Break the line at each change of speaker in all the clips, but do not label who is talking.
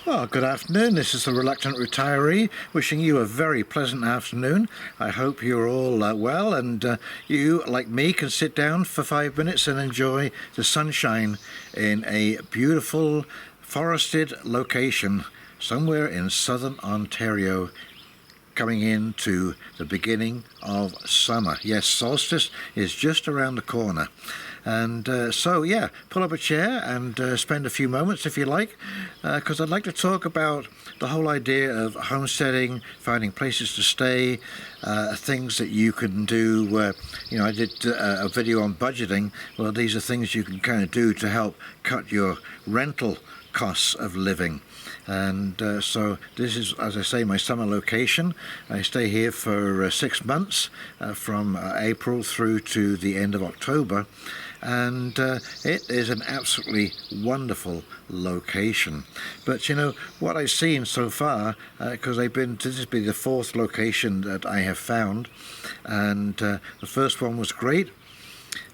Well, good afternoon. This is the Reluctant Retiree wishing you a very pleasant afternoon. I hope you're all well and you, like me, can sit down for 5 minutes and enjoy the sunshine in a beautiful forested location somewhere in southern Ontario, coming into the beginning of summer. Yes, solstice is just around the corner. And so, yeah, pull up a chair and spend a few moments if you like, because I'd like to talk about the whole idea of homesteading, finding places to stay, things that you can do. I did a video on budgeting. Well, these are things you can kind of do to help cut your rental costs of living. And so this is, as I say, my summer location. I stay here for 6 months, from April through to the end of October, and it is an absolutely wonderful location. But you know what I've seen so far, because this has been the 4th location that I have found, and the first one was great.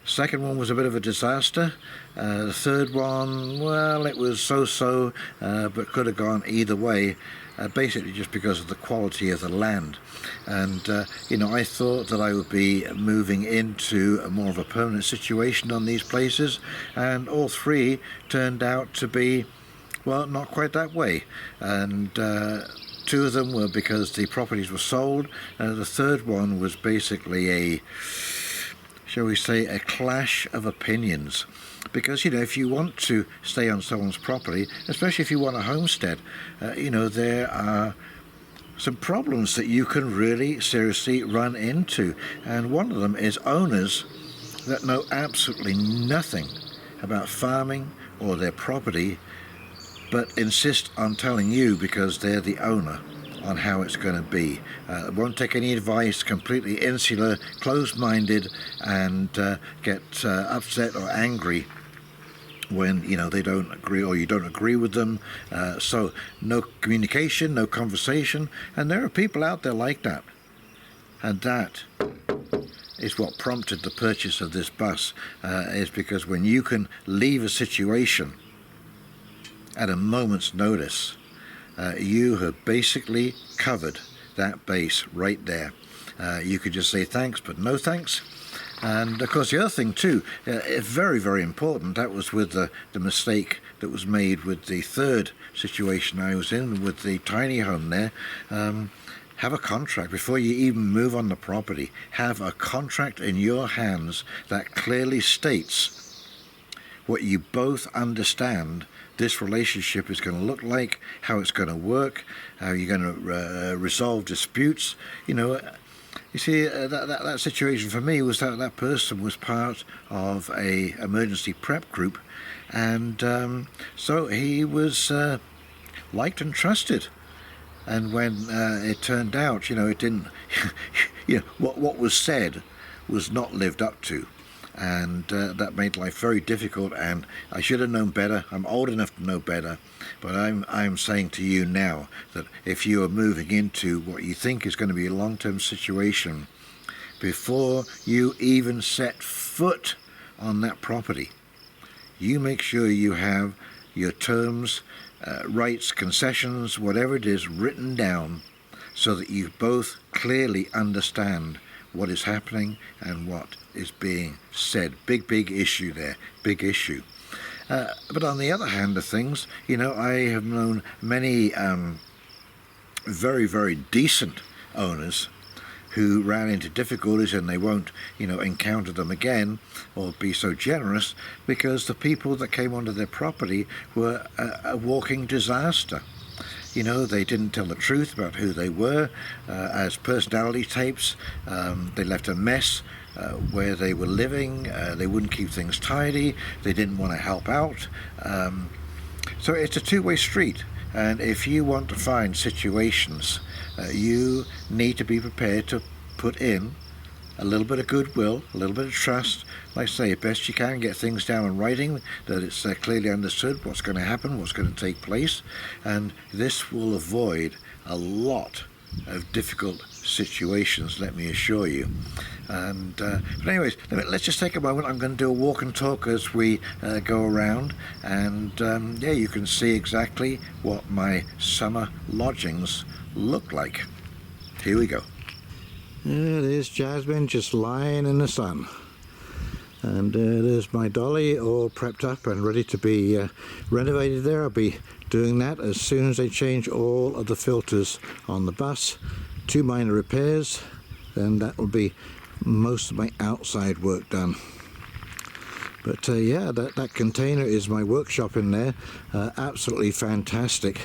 Second one was a bit of a disaster. The third one, well, it was so-so, but could have gone either way, basically just because of the quality of the land. And, I thought that I would be moving into more of a permanent situation on these places, and all 3 turned out to be, well, not quite that way. And 2 of them were because the properties were sold, and the third one was basically shall we say, a clash of opinions. Because, if you want to stay on someone's property, especially if you want a homestead, there are some problems that you can really seriously run into. And one of them is owners that know absolutely nothing about farming or their property, but insist on telling you because they're the owner on how it's going to be. Won't take any advice, completely insular, closed-minded, and get upset or angry when they don't agree or you don't agree with them. So no communication, no conversation, and there are people out there like that. And that is what prompted the purchase of this bus, is because when you can leave a situation at a moment's notice, you have basically covered that base right there. You could just say thanks, but no thanks. And of course the other thing too, very, very important, that was with the mistake that was made with the 3rd situation I was in with the tiny home there. Have a contract before you even move on the property. Have a contract in your hands that clearly states what you both understand this relationship is going to look like, how it's going to work, how you're going to resolve disputes. You see, that situation for me was that person was part of a emergency prep group, and so he was liked and trusted. And when it turned out, it didn't, what was said was not lived up to. And that made life very difficult, and I should have known better. I'm old enough to know better, but I'm saying to you now that if you are moving into what you think is going to be a long-term situation, before you even set foot on that property, you make sure you have your terms, rights, concessions, whatever it is, written down so that you both clearly understand what is happening and what is being said. Big issue there, big issue. But on the other hand of things, I have known many very, very decent owners who ran into difficulties, and they won't, encounter them again or be so generous because the people that came onto their property were a walking disaster. They didn't tell the truth about who they were as personality tapes. They left a mess where they were living. They wouldn't keep things tidy. They didn't want to help out. So it's a two-way street. And if you want to find situations, you need to be prepared to put in a little bit of goodwill, a little bit of trust. Like I say, best you can get things down in writing, that it's clearly understood what's going to happen, what's going to take place, and this will avoid a lot of difficult situations, let me assure you. And but anyways, let's just take a moment. I'm going to do a walk and talk as we go around, and yeah, you can see exactly what my summer lodgings look like. Here we go. There's Jasmine just lying in the sun, and there's my dolly all prepped up and ready to be renovated there. I'll be doing that as soon as they change all of the filters on the bus. 2 minor repairs, then that will be most of my outside work done. But yeah, that container is my workshop in there. Absolutely fantastic.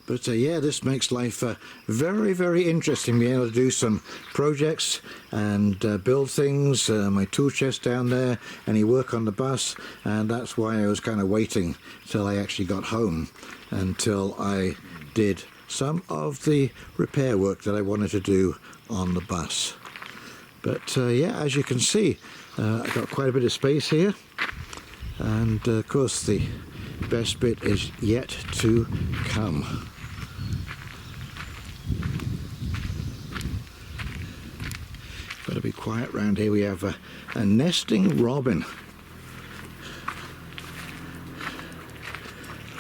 But yeah, this makes life very, very interesting, being able to do some projects and build things. My tool chest down there, any work on the bus, and that's why I was kind of waiting till I actually got home until I did some of the repair work that I wanted to do on the bus. But yeah, as you can see, I've got quite a bit of space here, and of course the best bit is yet to come. Got to be quiet round here. We have a nesting robin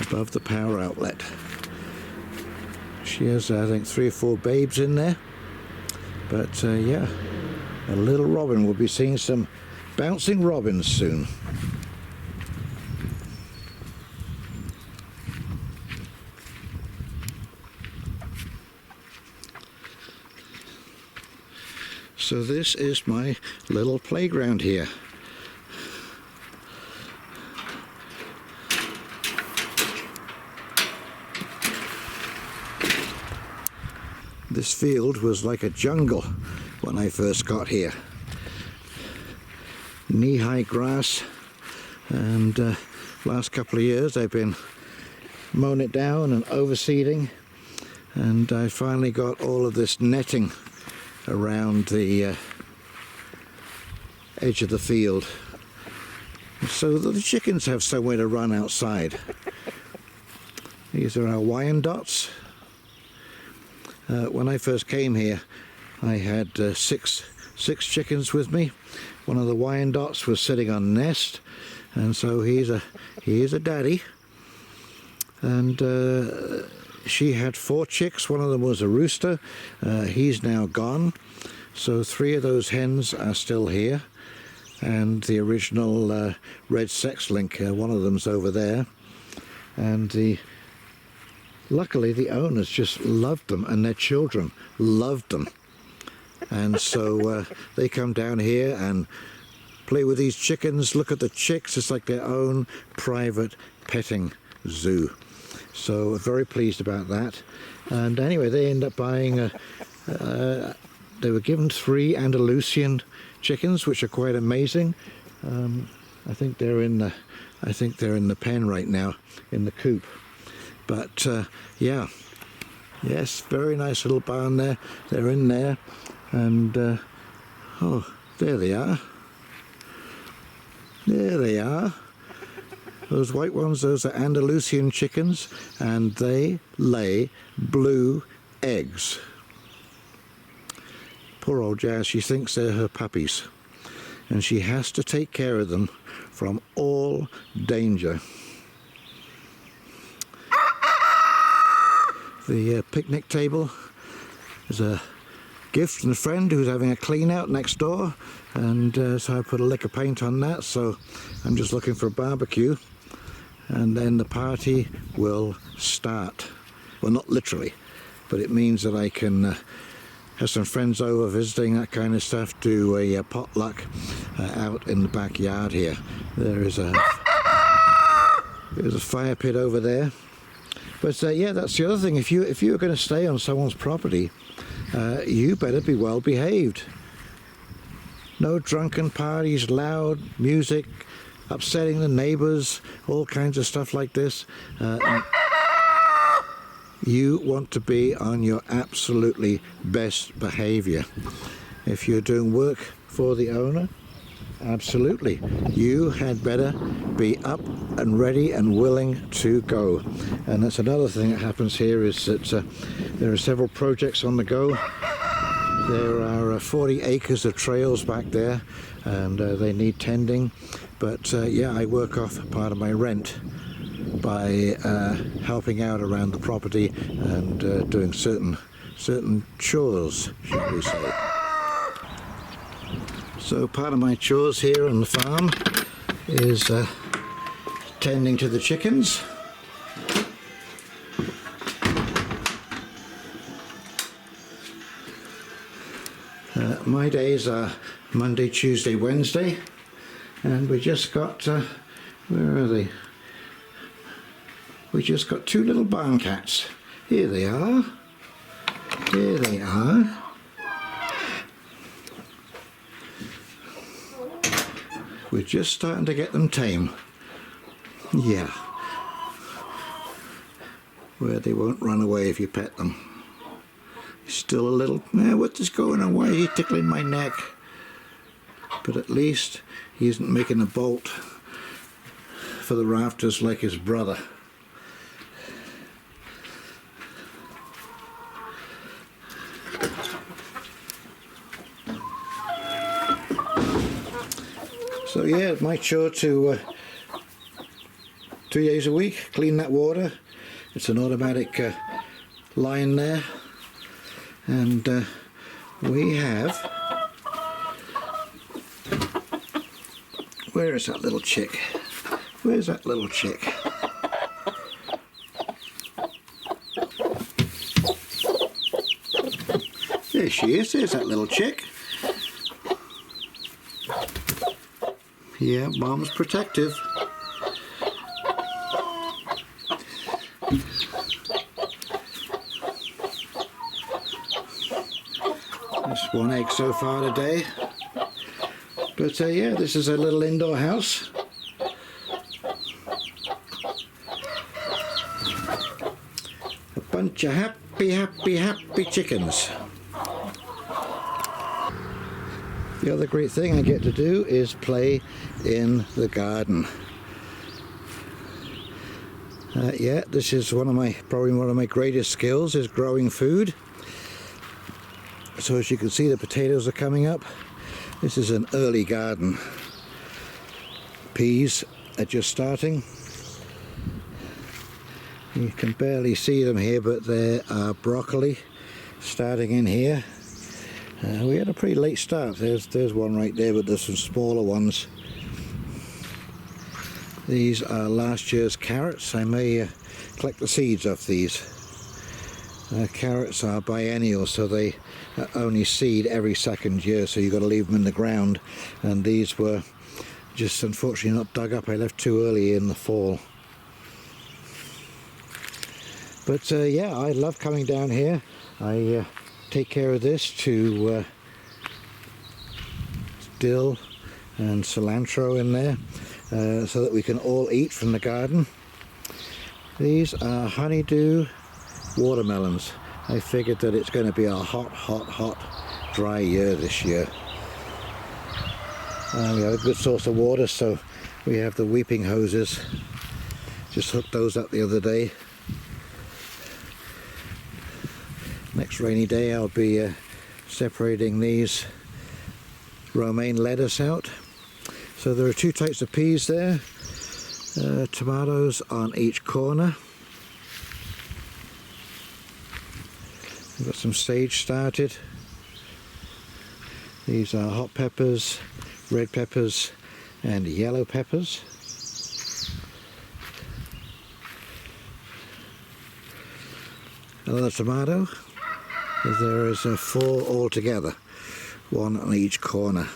above the power outlet. She has, I think, 3 or 4 babes in there. But yeah, a little robin. We'll be seeing some bouncing robins soon. So this is my little playground here. This field was like a jungle when I first got here. Knee-high grass, and last couple of years I've been mowing it down and overseeding, and I finally got all of this netting around the edge of the field so that the chickens have somewhere to run outside. These are our Wyandottes. When I first came here, I had six chickens with me. One of the Wyandottes was sitting on a nest, and so he is a daddy. And she had 4 chicks. One of them was a rooster. He's now gone. So 3 of those hens are still here. And the original red sex link, one of them's over there. And luckily the owners just loved them, and their children loved them. And so they come down here and play with these chickens, look at the chicks. It's like their own private petting zoo. So very pleased about that. And anyway, they end up buying they were given 3 Andalusian chickens, which are quite amazing. I think they're in the pen right now, in the coop. But yeah, yes, very nice little barn there. They're in there, and oh, there they are. There they are. Those white ones, those are Andalusian chickens, and they lay blue eggs. Poor old Jazz, she thinks they're her puppies, and she has to take care of them from all danger. The picnic table is a gift from a friend who's having a clean out next door, and so I put a lick of paint on that, so I'm just looking for a barbecue. And then the party will start. Well, not literally, but it means that I can have some friends over visiting, that kind of stuff, do a potluck out in the backyard here. There's a fire pit over there. But yeah, that's the other thing. If you're going to stay on someone's property, you better be well behaved. No drunken parties, loud music, upsetting the neighbors, all kinds of stuff like this. You want to be on your absolutely best behavior. If you're doing work for the owner, Absolutely. You had better be up and ready and willing to go. And that's another thing that happens here, is that there are several projects on the go. There are 40 acres of trails back there, and they need tending. But yeah, I work off part of my rent by helping out around the property and doing certain chores, shall we say. So part of my chores here on the farm is tending to the chickens. My days are Monday, Tuesday, Wednesday, and we just got, where are they? We just got two little barn cats. Here they are. Here they are. We're just starting to get them tame. Yeah. Where they won't run away if you pet them. Still a little, what is going on? Why are you tickling my neck? But at least he isn't making a bolt for the rafters like his brother. So yeah, it's my chore to 2 days a week clean that water. It's an automatic line there. And we have, where is that little chick? Where's that little chick? There she is, there's that little chick. Yeah, Mom's protective. Just one egg so far today, but yeah, this is a little indoor house. A bunch of happy chickens. The other great thing I get to do is play in the garden. Yeah, this is probably one of my greatest skills, is growing food. So as you can see, the potatoes are coming up. This is an early garden. Peas are just starting. You can barely see them here, but there are broccoli starting in here. We had a pretty late start. There's one right there, but there's some smaller ones. These are last year's carrots. I may collect the seeds off these. Carrots are biennial, so they only seed every second year, so you've got to leave them in the ground. And these were just unfortunately not dug up. I left too early in the fall. But yeah, I love coming down here. I take care of this to dill and cilantro in there, so that we can all eat from the garden. These are honeydew watermelons. I figured that it's going to be a hot dry year this year. We have a good source of water, so we have the weeping hoses. Just hooked those up the other day. Next rainy day I'll be separating these romaine lettuce out. So there are two types of peas there. Tomatoes on each corner. We've got some sage started. These are hot peppers, red peppers and yellow peppers. Another tomato. There is 4 altogether, one on each corner.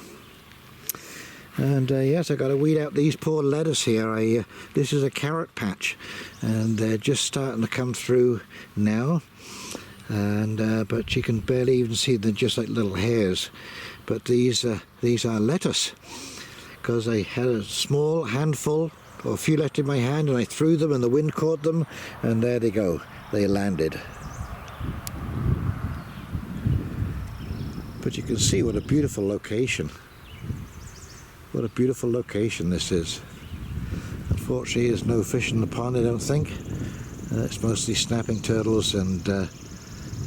And yes, I've got to weed out these poor lettuce here. This is a carrot patch, and they're just starting to come through now. And but you can barely even see them, just like little hairs. But these are lettuce, because I had a small handful, or a few left in my hand, and I threw them and the wind caught them, and there they go, they landed. But you can see what a beautiful location. What a beautiful location this is. Unfortunately, there's no fish in the pond, I don't think. It's mostly snapping turtles and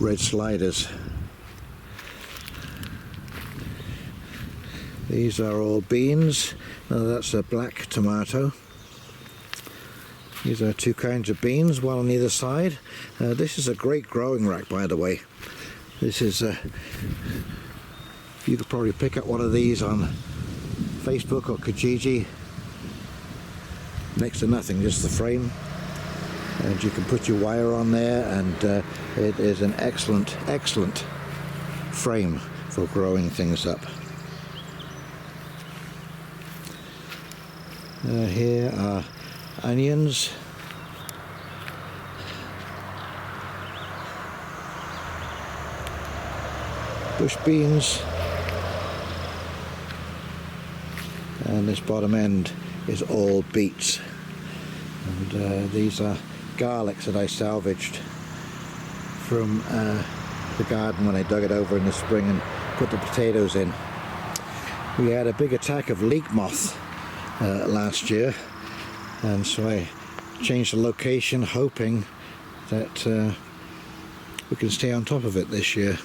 red sliders. These are all beans. Now that's a black tomato. These are two kinds of beans, one on either side. This is a great growing rack, by the way. This is you could probably pick up one of these on Facebook or Kijiji. Next to nothing, just the frame, and you can put your wire on there, and it is an excellent frame for growing things up. Here are onions, bush beans, and this bottom end is all beets, and these are garlics that I salvaged from the garden when I dug it over in the spring and put the potatoes in. We had a big attack of leek moth last year, and so I changed the location, hoping that we can stay on top of it this year.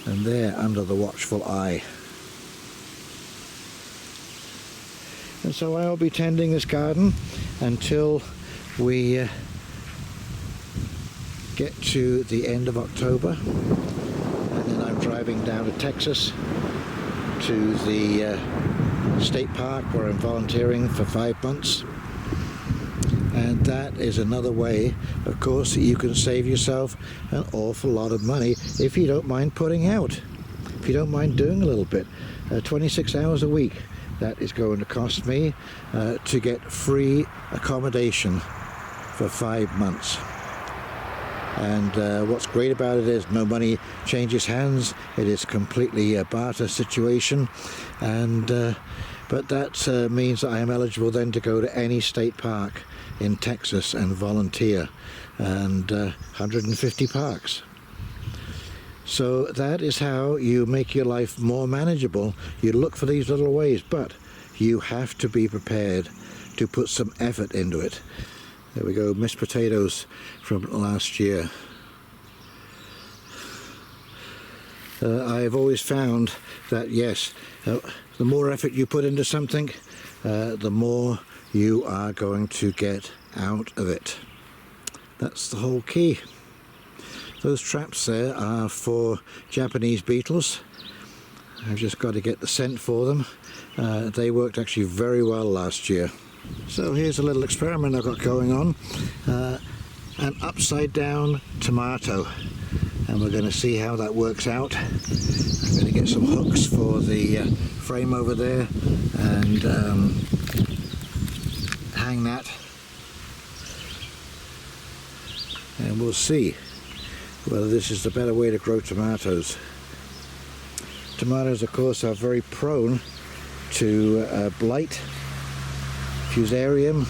And there, under the watchful eye. And so I'll be tending this garden until we get to the end of October, and then I'm driving down to Texas to the state park where I'm volunteering for 5 months. And that is another way, of course, that you can save yourself an awful lot of money if you don't mind putting out, if you don't mind doing a little bit. 26 hours a week, that is going to cost me to get free accommodation for 5 months. And what's great about it is no money changes hands. It is completely a barter situation, and but that means that I am eligible then to go to any state park in Texas and volunteer, and 150 parks. So that is how you make your life more manageable. You look for these little ways, but you have to be prepared to put some effort into it. There we go, missed potatoes from last year. I've always found that, yes, the more effort you put into something, the more you are going to get out of it. That's the whole key. Those traps there are for Japanese beetles. I've just got to get the scent for them. They worked actually very well last year. So here's a little experiment I've got going on. An upside down tomato, and we're going to see how that works out. I'm going to get some hooks for the frame over there and hang that, and we'll see whether this is the better way to grow tomatoes. Tomatoes, of course, are very prone to blight, fusarium,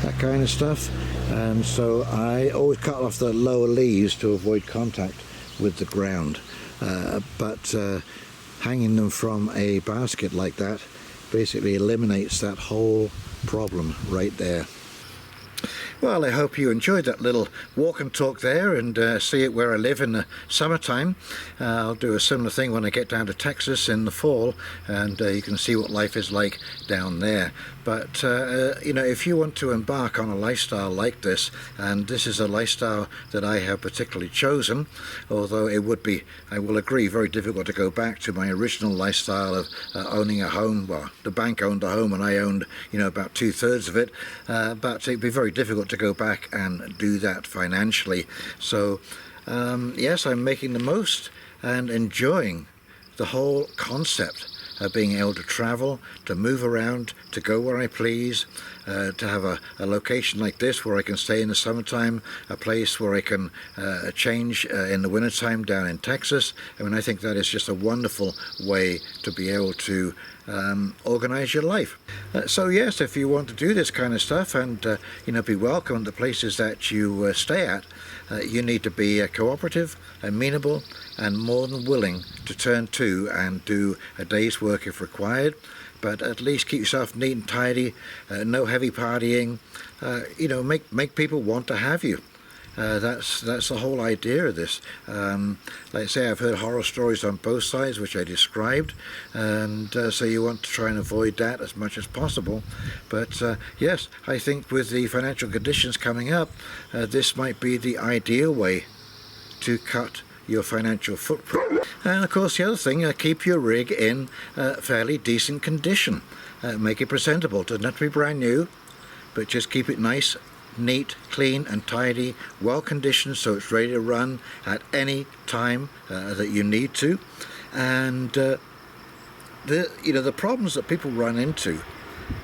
that kind of stuff, and so I always cut off the lower leaves to avoid contact with the ground, but hanging them from a basket like that basically eliminates that whole problem right there. Well, I hope you enjoyed that little walk and talk there, and see it where I live in the summertime. I'll do a similar thing when I get down to Texas in the fall, and you can see what life is like down there. But you know, if you want to embark on a lifestyle like this, and this is a lifestyle that I have particularly chosen, although it would be, I will agree, very difficult to go back to my original lifestyle of owning a home. Well, the bank owned the home and I owned, you know, about 2/3 of it, but it'd be very difficult to go back and do that financially. So yes, I'm making the most and enjoying the whole concept of being able to travel, to move around, to go where I please, to have a location like this where I can stay in the summertime, a place where I can change in the wintertime down in Texas. I mean, I think that is just a wonderful way to be able to organize your life. So yes, if you want to do this kind of stuff and be welcome at the places that you stay at, you need to be cooperative, amenable, and more than willing to turn to and do a day's work if required. But at least keep yourself neat and tidy, no heavy partying. Make people want to have you. That's the whole idea of this. Like I say, I've heard horror stories on both sides, which I described, and so you want to try and avoid that as much as possible. But yes, I think with the financial conditions coming up, this might be the ideal way to cut your financial footprint. And of course the other thing, keep your rig in fairly decent condition. Make it presentable. Doesn't have to be brand new, but just keep it nice, neat, clean and tidy, well conditioned, so it's ready to run at any time that you need to. And the problems that people run into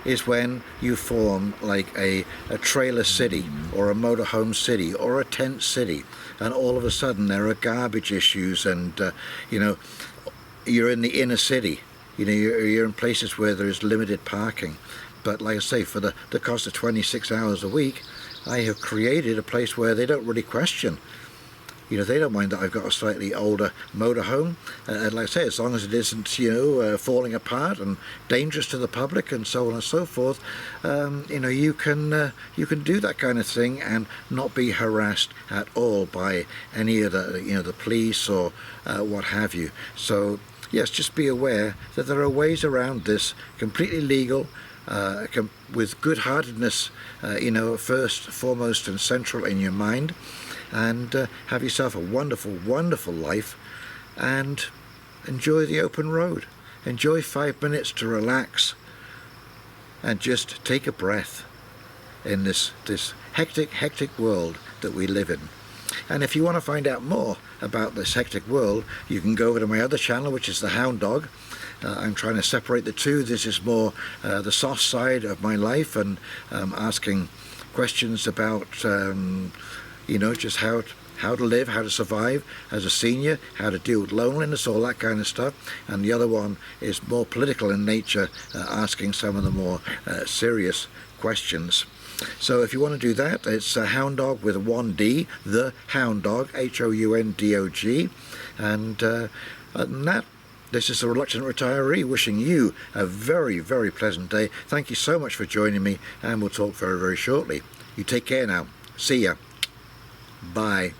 is when you form like a trailer city or a motorhome city or a tent city, and all of a sudden there are garbage issues, and you're in the inner city, you're in places where there is limited parking. But like I say, for the cost of 26 hours a week, I have created a place where they don't really question. They don't mind that I've got a slightly older motorhome. And like I say, as long as it isn't, falling apart and dangerous to the public and so on and so forth, you can do that kind of thing and not be harassed at all by any of the police or what have you. So yes, just be aware that there are ways around this, completely legal, with good-heartedness, first, foremost and central in your mind, and have yourself a wonderful, wonderful life, and enjoy the open road. Enjoy 5 minutes to relax and just take a breath in this hectic world that we live in. And if you want to find out more about this hectic world, you can go over to my other channel, which is the Hound Dog. I'm trying to separate the two. This is more the soft side of my life, and asking questions about just how to live, how to survive as a senior, how to deal with loneliness, all that kind of stuff. And the other one is more political in nature, asking some of the more serious questions. So if you want to do that, it's a Hound Dog with a 1D, the Hound Dog, HOUNDOG. And other than that, this is the Reluctant Retiree wishing you a very, very pleasant day. Thank you so much for joining me, and we'll talk very, very shortly. You take care now. See ya. Bye.